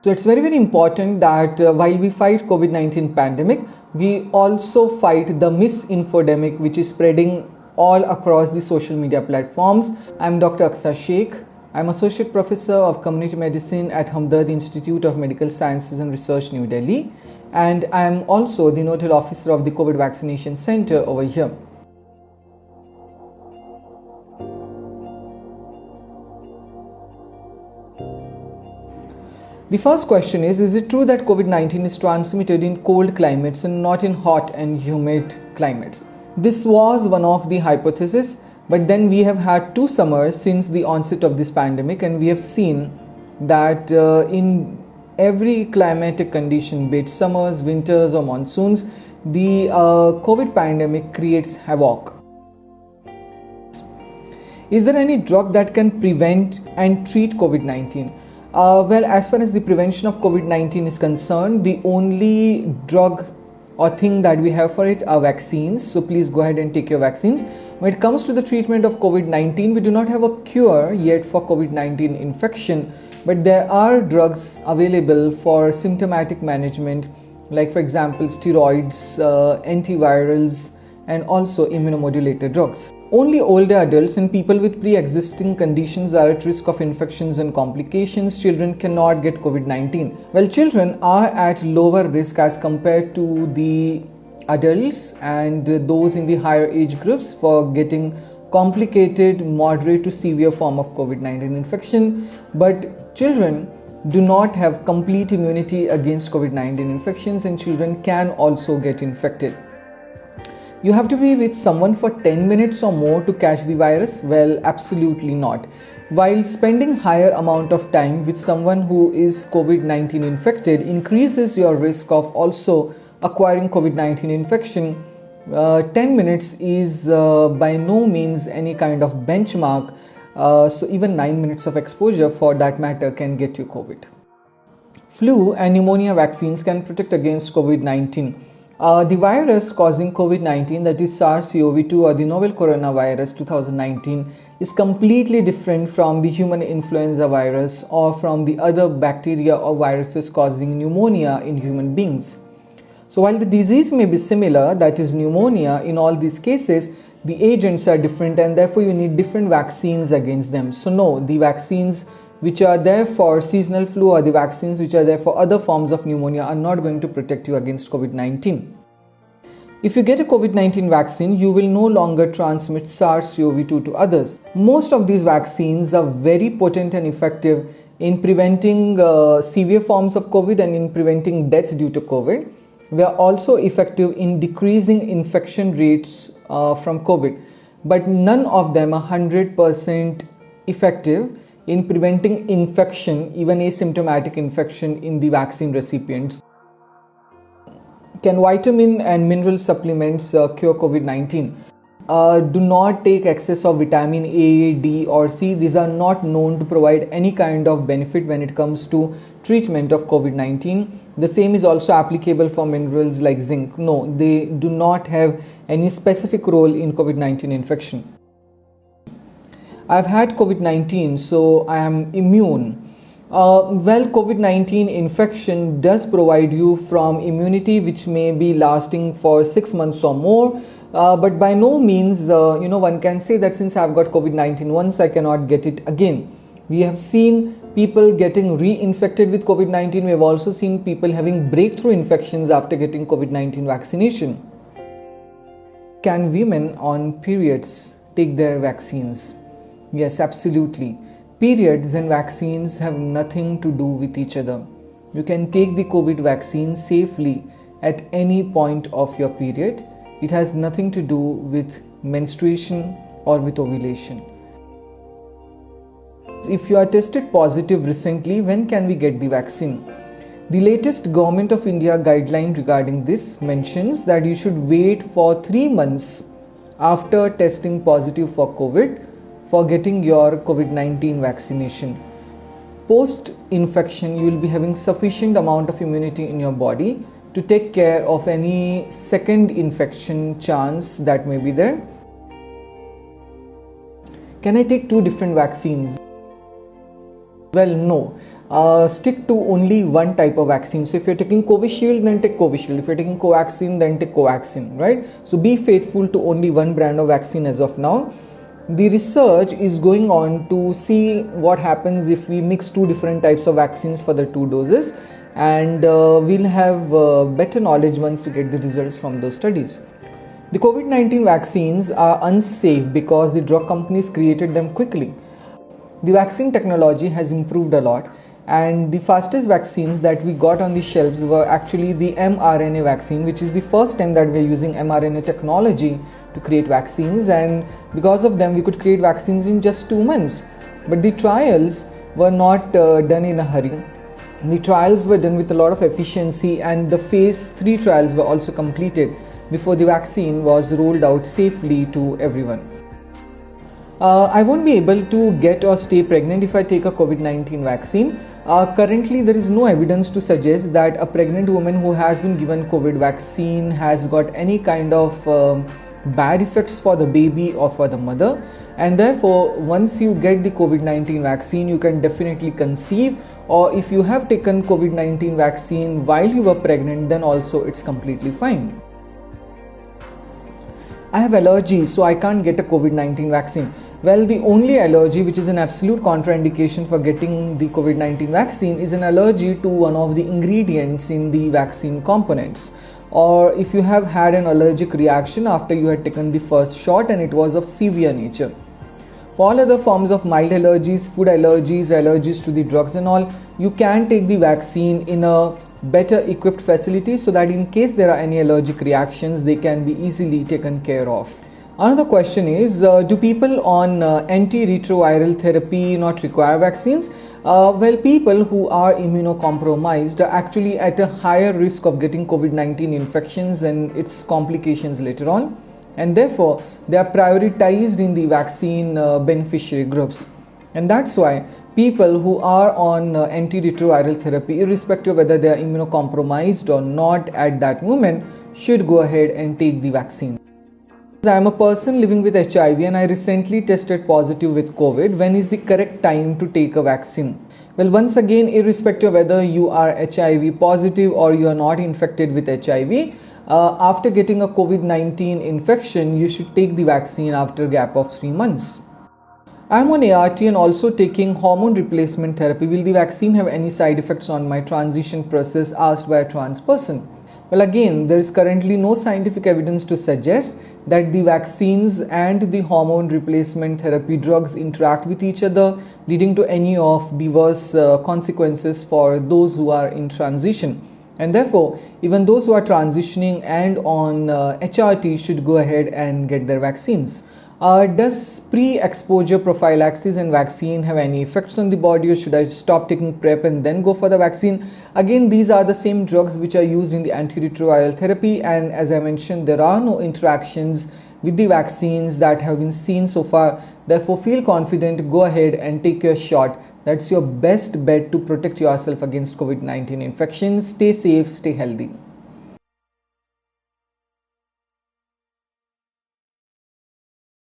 So it's very important that while we fight COVID-19 pandemic, we also fight the misinfodemic which is spreading all across the social media platforms. I'm Dr. Aqsa Shaikh. I'm Associate Professor of Community Medicine at Hamdard Institute of Medical Sciences and Research, New Delhi. And I'm also the Nodal Officer of the COVID Vaccination Center over here. The first question is it true that COVID-19 is transmitted in cold climates and not in hot and humid climates? This was one of the hypotheses, but then we have had 2 summers since the onset of this pandemic, and we have seen that in every climatic condition, be it summers, winters or monsoons, the COVID pandemic creates havoc. Is there any drug that can prevent and treat COVID-19? Well, as far as the prevention of COVID-19 is concerned, the only drug or thing that we have for it are vaccines. So please go ahead and take your vaccines. When it comes to the treatment of COVID-19, we do not have a cure yet for COVID-19 infection, but there are drugs available for symptomatic management, like for example steroids, antivirals, and also immunomodulator drugs. Only older adults and people with pre-existing conditions are at risk of infections and complications. Children cannot get COVID-19. Well, children are at lower risk as compared to the adults and those in the higher age groups for getting complicated, moderate to severe form of COVID-19 infection. But children do not have complete immunity against COVID-19 infections, and children can also get infected. You have to be with someone for 10 minutes or more to catch the virus? Well, absolutely not. While spending higher amount of time with someone who is COVID-19 infected increases your risk of also acquiring COVID-19 infection, 10 minutes is by no means any kind of benchmark. So even 9 minutes of exposure for that matter can get you COVID. Flu and pneumonia vaccines can protect against COVID-19. The virus causing COVID-19, that is SARS-CoV-2 or the novel coronavirus 2019, is completely different from the human influenza virus or from the other bacteria or viruses causing pneumonia in human beings. So while the disease may be similar, that is pneumonia, in all these cases, the agents are different and therefore you need different vaccines against them. So no, the vaccines which are there for seasonal flu or the vaccines which are there for other forms of pneumonia are not going to protect you against COVID-19. If you get a COVID-19 vaccine, you will no longer transmit SARS-CoV-2 to others. Most of these vaccines are very potent and effective in preventing severe forms of COVID and in preventing deaths due to COVID. They are also effective in decreasing infection rates from COVID, but none of them are 100% effective in preventing infection, even asymptomatic infection in the vaccine recipients. Can vitamin and mineral supplements cure COVID-19? Do not take excess of vitamin A, D or C. These are not known to provide any kind of benefit when it comes to treatment of COVID-19. The same is also applicable for minerals like zinc. No, they do not have any specific role in COVID-19 infection. I've had COVID-19, so I am immune. Well, COVID-19 infection does provide you from immunity which may be lasting for 6 months or more, but by no means, one can say that since I've got COVID-19 once, I cannot get it again. We have seen people getting reinfected with COVID-19. We have also seen people having breakthrough infections after getting COVID-19 vaccination. Can women on periods take their vaccines? Yes, absolutely. Periods and vaccines have nothing to do with each other. You can take the COVID vaccine safely at any point of your period. It has nothing to do with menstruation or with ovulation. If you are tested positive recently, when can we get the vaccine? The latest Government of India guideline regarding this mentions that you should wait for 3 months after testing positive for COVID for getting your COVID-19 vaccination. Post-infection, you will be having sufficient amount of immunity in your body to take care of any second infection chance that may be there. Can I take 2 different vaccines? Well, no. Stick to only one type of vaccine. So if you're taking Covishield, then take Covishield. If you're taking Covaxin, then take Covaxin, right? So be faithful to only one brand of vaccine as of now. The research is going on to see what happens if we mix two different types of vaccines for the two doses, and we'll have better knowledge once we get the results from those studies. The COVID-19 vaccines are unsafe because the drug companies created them quickly. The vaccine technology has improved a lot, and the fastest vaccines that we got on the shelves were actually the mRNA vaccine, which is the first time that we are using mRNA technology to create vaccines, and because of them we could create vaccines in just 2 months. But the trials were not done in a hurry. The trials were done with a lot of efficiency, and the phase 3 trials were also completed before the vaccine was rolled out safely to everyone. I won't be able to get or stay pregnant if I take a COVID-19 vaccine. Currently, there is no evidence to suggest that a pregnant woman who has been given COVID vaccine has got any kind of bad effects for the baby or for the mother. And therefore, once you get the COVID-19 vaccine, you can definitely conceive. Or if you have taken COVID-19 vaccine while you were pregnant, then also it's completely fine. I have allergy, so I can't get a COVID-19 vaccine. Well, the only allergy which is an absolute contraindication for getting the COVID-19 vaccine is an allergy to one of the ingredients in the vaccine components, or if you have had an allergic reaction after you had taken the first shot and it was of severe nature. For all other forms of mild allergies, food allergies, allergies to the drugs and all, you can take the vaccine in a better equipped facility so that in case there are any allergic reactions, they can be easily taken care of. Another question is, do people on antiretroviral therapy not require vaccines? Well, people who are immunocompromised are actually at a higher risk of getting COVID-19 infections and its complications later on, and therefore they are prioritized in the vaccine beneficiary groups. And that's why people who are on antiretroviral therapy, irrespective of whether they are immunocompromised or not at that moment, should go ahead and take the vaccine. I am a person living with HIV and I recently tested positive with COVID. When is the correct time to take a vaccine? Well, once again, irrespective of whether you are HIV positive or you are not infected with HIV, after getting a COVID-19 infection, you should take the vaccine after a gap of 3 months. I am on A.R.T and also taking hormone replacement therapy. Will the vaccine have any side effects on my transition process, asked by a trans person? Well, again, there is currently no scientific evidence to suggest that the vaccines and the hormone replacement therapy drugs interact with each other, leading to any of the worse consequences for those who are in transition. And therefore, even those who are transitioning and on A.R.T should go ahead and get their vaccines. Does pre-exposure prophylaxis and vaccine have any effects on the body, or should I stop taking PrEP and then go for the vaccine? Again, these are the same drugs which are used in the antiretroviral therapy, and as I mentioned, there are no interactions with the vaccines that have been seen so far. Therefore, feel confident, go ahead and take your shot. That's your best bet to protect yourself against COVID-19 infection. Stay safe, stay healthy.